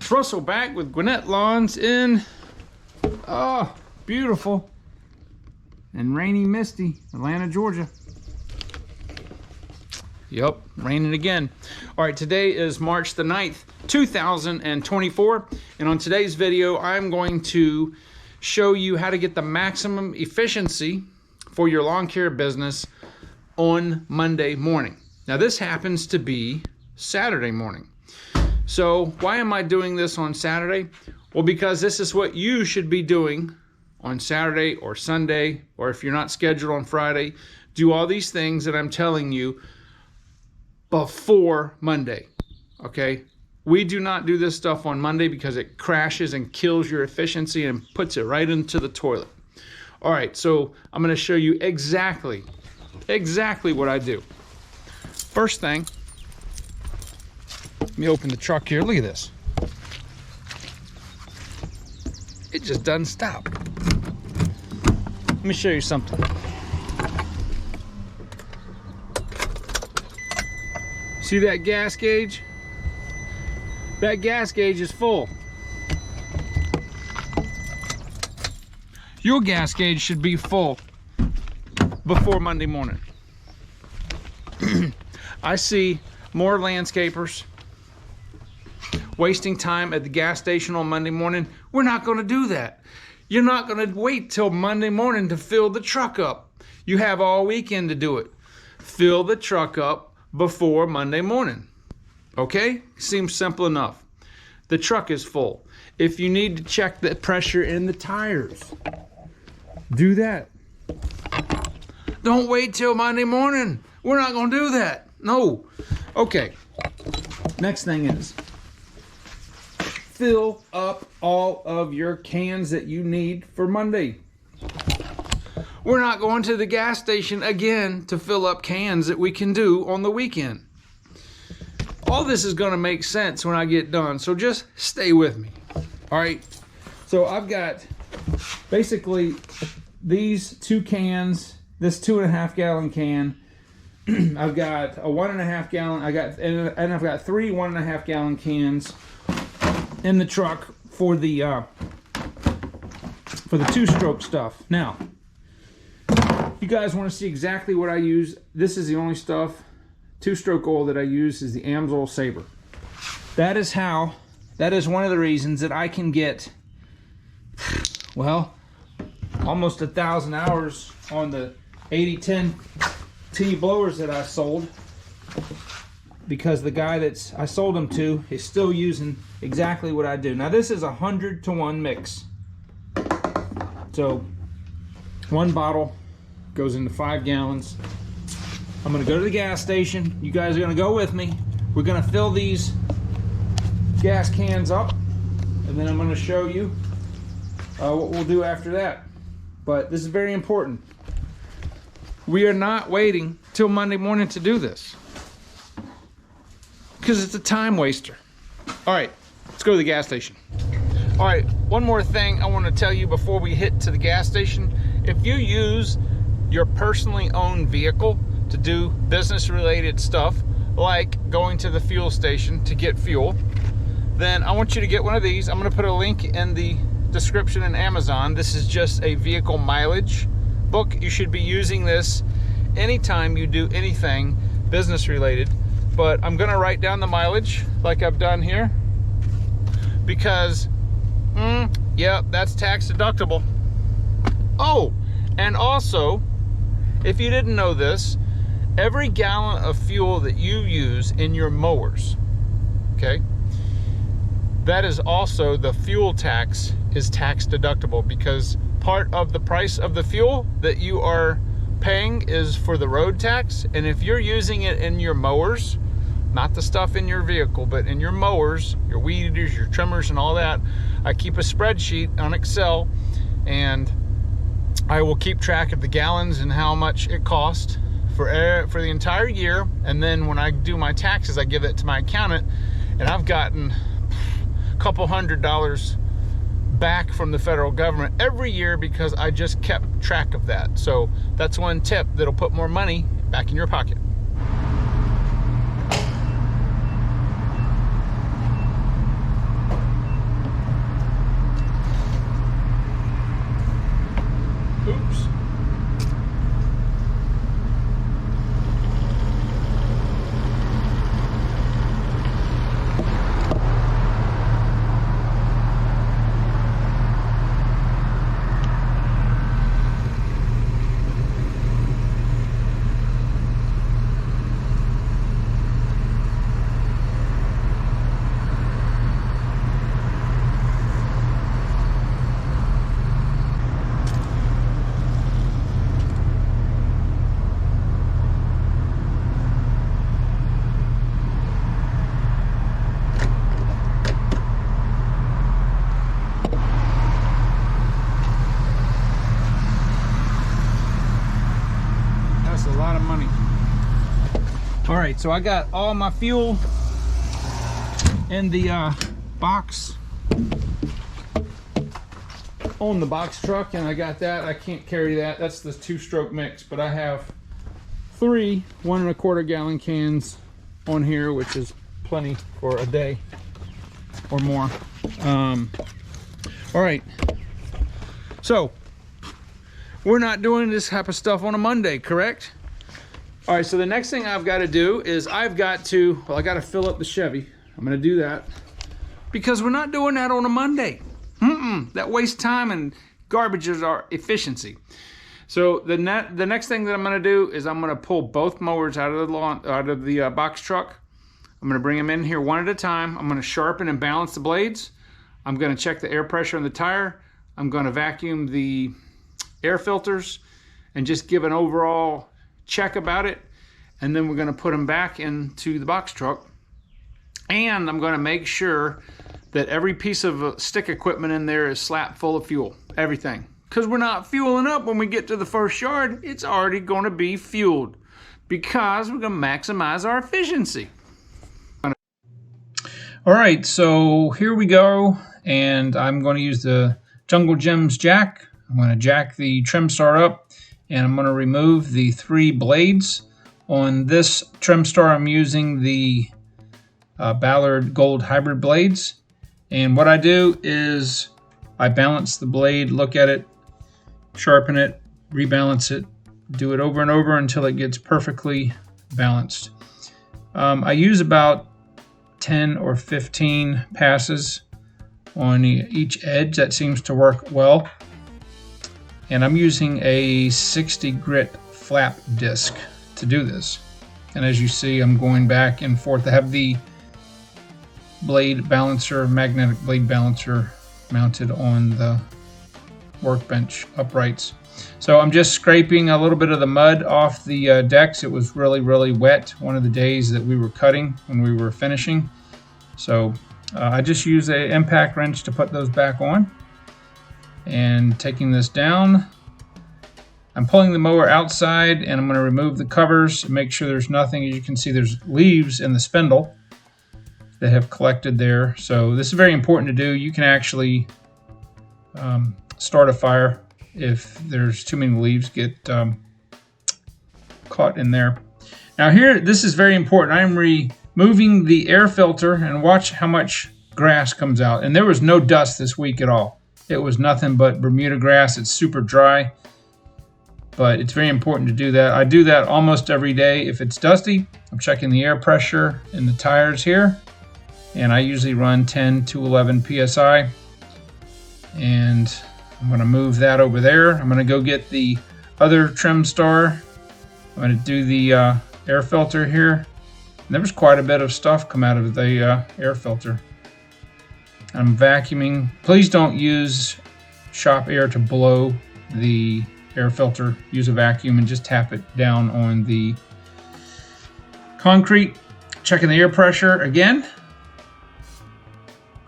It's Russell back with Gwinnett Lawns in, beautiful and rainy, misty Atlanta, Georgia. Yep, raining again. All right, today is March the 9th, 2024. And on today's video, I'm going to show you how to get the maximum efficiency for your lawn care business on Monday morning. Now, this happens to be Saturday morning. So why am I doing this on Saturday? Well, because this is what you should be doing on Saturday or Sunday, or if you're not scheduled on Friday. Do all these things that I'm telling you before Monday, okay? We do not do this stuff on Monday because it crashes and kills your efficiency and puts it right into the toilet. All right, so I'm gonna show you exactly what I do. First thing, let me open the truck here. Look at this. It just doesn't stop. Let me show you something. See that gas gauge? That gas gauge is full. Your gas gauge should be full before Monday morning. I see more landscapers wasting time at the gas station on Monday morning. We're not going to do that. You're not going to wait till Monday morning to fill the truck up. You have all weekend to do it. Fill the truck up before Monday morning. Okay? Seems simple enough. The truck is full. If you need to check the pressure in the tires, do that. Don't wait till Monday morning. We're not going to do that. No. Okay. Next thing is, fill up all of your cans that you need for Monday. We're not going to the gas station again to fill up cans that we can do on the weekend. All this is going to make sense when I get done, so just stay with me. All right, so I've got basically these two cans, this 2.5 gallon can. I've got a 1.5 gallon, and I've got three 1.5 gallon cans in the truck for the two-stroke stuff. Now, you guys want to see exactly what I use. This is the only stuff, two-stroke oil that I use is the Amsoil Sabre. That is one of the reasons that I can get, well, almost 1,000 hours on the 8010 T blowers that I sold, because the guy I sold them to is still using exactly what I do. Now, this is a 100-to-1 mix. So one bottle goes into 5 gallons. I'm gonna go to the gas station. You guys are gonna go with me. We're gonna fill these gas cans up, and then I'm gonna show you what we'll do after that. But this is very important. We are not waiting till Monday morning to do this, because it's a time waster. All right, let's go to the gas station. All right, one more thing I want to tell you before we hit to the gas station. If you use your personally owned vehicle to do business related stuff, like going to the fuel station to get fuel, then I want you to get one of these. I'm going to put a link in the description in Amazon. This is just a vehicle mileage book. You should be using this anytime you do anything business related. But I'm gonna write down the mileage like I've done here, because yeah, that's tax deductible. Oh, and also, if you didn't know this, every gallon of fuel that you use in your mowers, okay, that is also, the fuel tax is tax deductible, because part of the price of the fuel that you are paying is for the road tax. And if you're using it in your mowers, not the stuff in your vehicle, but in your mowers, your weed eaters, your trimmers, and all that, I keep a spreadsheet on Excel, and I will keep track of the gallons and how much it cost for the entire year. And then when I do my taxes, I give it to my accountant, and I've gotten a couple $100 back from the federal government every year because I just kept track of that. So that's one tip that'll put more money back in your pocket. Oops. A lot of money. All right, so I got all my fuel in the box on the box truck, and I got that. I can't carry that. That's the 2-stroke mix, but I have 3 1¼ gallon cans on here, which is plenty for a day or more. All right, so we're not doing this type of stuff on a Monday, correct? All right, so the next thing I've got to do is I got to fill up the Chevy. I'm going to do that because we're not doing that on a Monday. That wastes time and garbages our efficiency. So the next thing that I'm going to do is I'm going to pull both mowers out of the box truck. I'm going to bring them in here one at a time. I'm going to sharpen and balance the blades. I'm going to check the air pressure in the tire. I'm going to vacuum the air filters and just give an overall check about it, and then we're going to put them back into the box truck, and I'm going to make sure that every piece of stick equipment in there is slap full of fuel, everything, because we're not fueling up when we get to the first yard. It's already going to be fueled because we're going to maximize our efficiency. All right, so here we go, and I'm going to use the Jungle Gems jack. I'm going to jack the trim star up, and I'm going to remove the 3 blades. On this trim star, I'm using the Ballard Gold Hybrid blades. And what I do is I balance the blade, look at it, sharpen it, rebalance it, do it over and over until it gets perfectly balanced. I use about 10 or 15 passes on each edge. That seems to work well. And I'm using a 60 grit flap disc to do this. And as you see, I'm going back and forth. I have the blade balancer, magnetic blade balancer, mounted on the workbench uprights. So I'm just scraping a little bit of the mud off the decks. It was really, really wet one of the days that we were cutting when we were finishing. So I just use an impact wrench to put those back on. And taking this down, I'm pulling the mower outside, and I'm going to remove the covers and make sure there's nothing. As you can see, there's leaves in the spindle that have collected there. So this is very important to do. You can actually start a fire if there's too many leaves get caught in there. Now here, this is very important. I'm removing the air filter, and watch how much grass comes out. And there was no dust this week at all. It was nothing but Bermuda grass. It's super dry, but it's very important to do that. I do that almost every day. If it's dusty, I'm checking the air pressure in the tires here, and I usually run 10 to 11 PSI. And I'm going to move that over there. I'm going to go get the other trim star. I'm going to do the air filter here. And there was quite a bit of stuff come out of the air filter. I'm vacuuming. Please don't use shop air to blow the air filter. Use a vacuum and just tap it down on the concrete. Checking the air pressure again.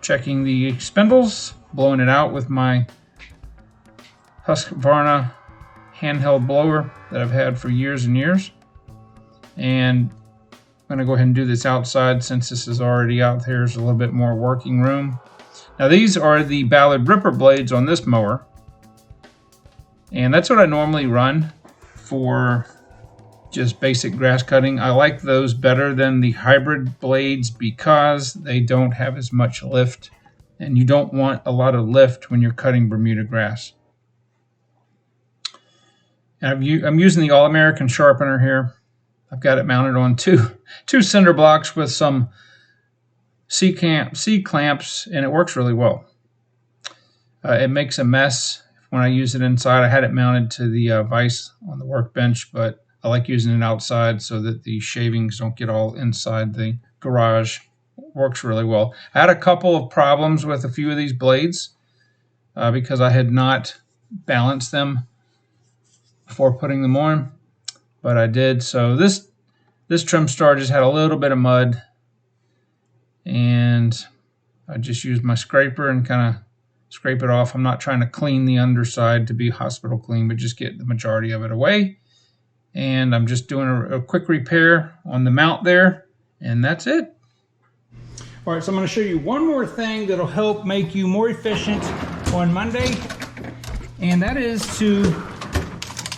Checking the spindles. Blowing it out with my Husqvarna handheld blower that I've had for years and years. And I'm going to go ahead and do this outside since this is already out there. There's a little bit more working room. Now these are the Ballard Ripper blades on this mower. And that's what I normally run for just basic grass cutting. I like those better than the hybrid blades because they don't have as much lift. And you don't want a lot of lift when you're cutting Bermuda grass. And I'm using the All-American sharpener here. I've got it mounted on two cinder blocks with some C-clamps, and it works really well. It makes a mess when I use it inside. I had it mounted to the vise on the workbench, but I like using it outside so that the shavings don't get all inside the garage. Works really well. I had a couple of problems with a few of these blades because I had not balanced them before putting them on, but I did. So this trim star just had a little bit of mud, and I just used my scraper and kind of scrape it off. I'm not trying to clean the underside to be hospital clean, but just get the majority of it away. And I'm just doing a quick repair on the mount there, and that's it. All right, so I'm going to show you one more thing that'll help make you more efficient on Monday, and that is to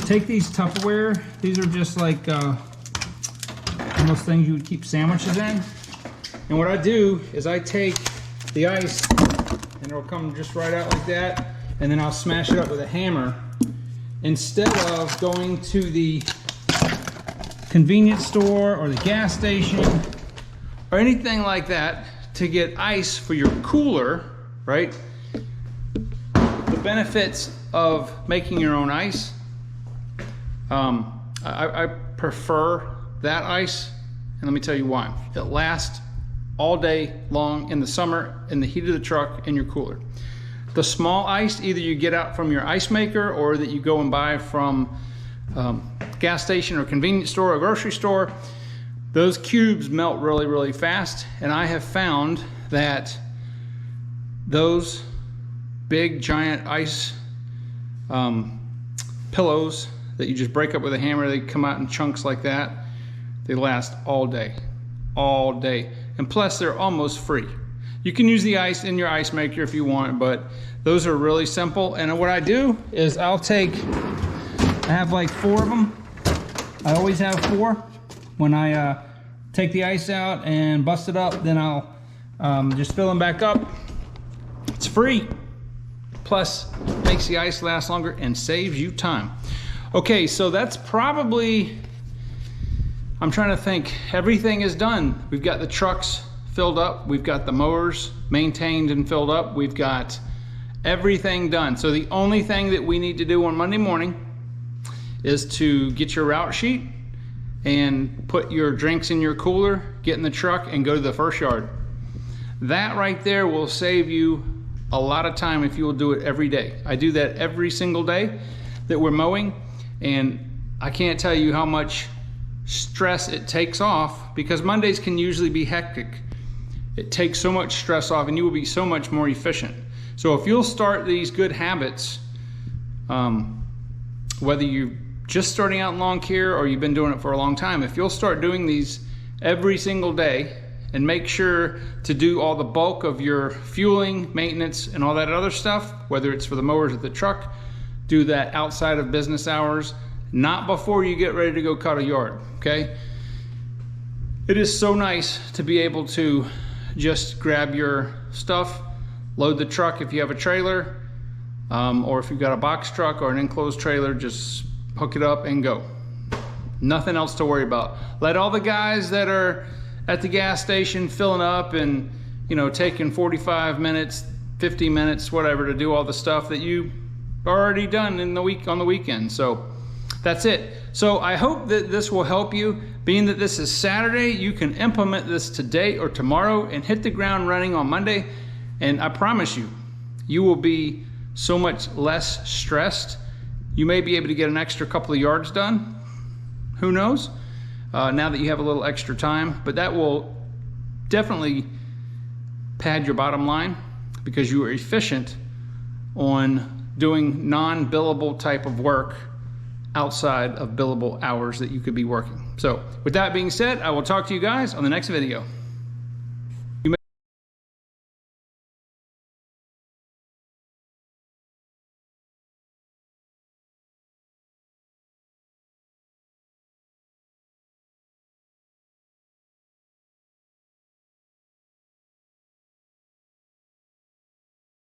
take these Tupperware. These are just like almost things you would keep sandwiches in. And what I do is I take the ice, and it'll come just right out like that, and then I'll smash it up with a hammer instead of going to the convenience store or the gas station or anything like that to get ice for your cooler, right? The benefits of making your own ice, I prefer that ice, and let me tell you why. It lasts all day long in the summer in the heat of the truck in your cooler. The small ice, either you get out from your ice maker or that you go and buy from gas station or convenience store or grocery store, those cubes melt really, really fast. And I have found that those big giant ice pillows that you just break up with a hammer, they come out in chunks like that, they last all day, all day. And plus they're almost free. You can use the ice in your ice maker if you want, but those are really simple. And what I do is I have like 4 of them. I always have 4. When I take the ice out and bust it up, then I'll just fill them back up. It's free. Plus, makes the ice last longer and saves you time. Okay, so that's probably, I'm trying to think, everything is done. We've got the trucks filled up. We've got the mowers maintained and filled up. We've got everything done. So the only thing that we need to do on Monday morning is to get your route sheet and put your drinks in your cooler, get in the truck, and go to the first yard. That right there will save you a lot of time if you will do it every day. I do that every single day that we're mowing, and I can't tell you how much stress it takes off, because Mondays can usually be hectic. It takes so much stress off, and you will be so much more efficient. So if you'll start these good habits, whether you're just starting out in lawn care or you've been doing it for a long time, if you'll start doing these every single day and make sure to do all the bulk of your fueling, maintenance, and all that other stuff, whether it's for the mowers or the truck, do that outside of business hours, not before you get ready to go cut a yard, okay? It is so nice to be able to just grab your stuff, load the truck if you have a trailer, or if you've got a box truck or an enclosed trailer, just hook it up and go. Nothing else to worry about. Let all the guys that are at the gas station filling up and, you know, taking 45 minutes, 50 minutes, whatever, to do all the stuff that you already done in the week on the weekend. So that's it. So I hope that this will help you. Being that this is Saturday, you can implement this today or tomorrow and hit the ground running on Monday. And I promise you, you will be so much less stressed. You may be able to get an extra couple of yards done. Who knows? Now that you have a little extra time, but that will definitely pad your bottom line because you are efficient on doing non-billable type of work outside of billable hours that you could be working. So with that being said, I will talk to you guys on the next video.